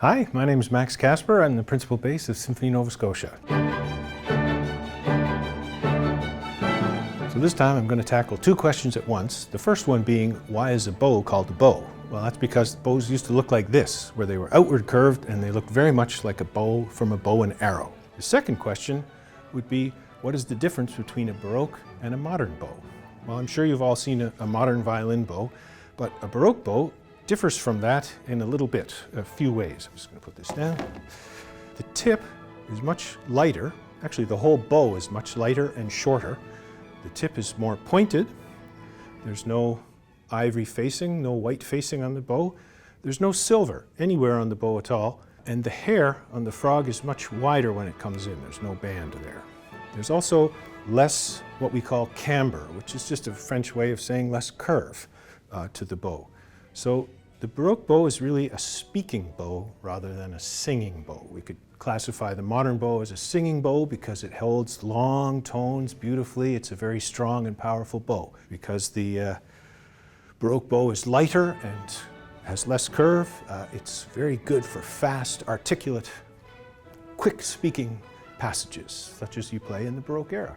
Hi, my name is Max Kasper. I'm the principal bass of Symphony Nova Scotia. So this time I'm going to tackle two questions at once. The first one being, why is a bow called a bow? Well, that's because bows used to look like this, where they were outward curved and they looked very much like a bow from a bow and arrow. The second question would be, what is the difference between a Baroque and a modern bow? Well, I'm sure you've all seen a modern violin bow, but a Baroque bow differs from that in a few ways. I'm just going to put this down. The tip is much lighter. Actually, the whole bow is much lighter and shorter. The tip is more pointed. There's no ivory facing, no white facing on the bow. There's no silver anywhere on the bow at all. And the hair on the frog is much wider when it comes in. There's no band there. There's also less what we call camber, which is just a French way of saying less curve to the bow. So the Baroque bow is really a speaking bow rather than a singing bow. We could classify the modern bow as a singing bow because it holds long tones beautifully. It's a very strong and powerful bow. Because the Baroque bow is lighter and has less curve, it's very good for fast, articulate, quick speaking passages, such as you play in the Baroque era.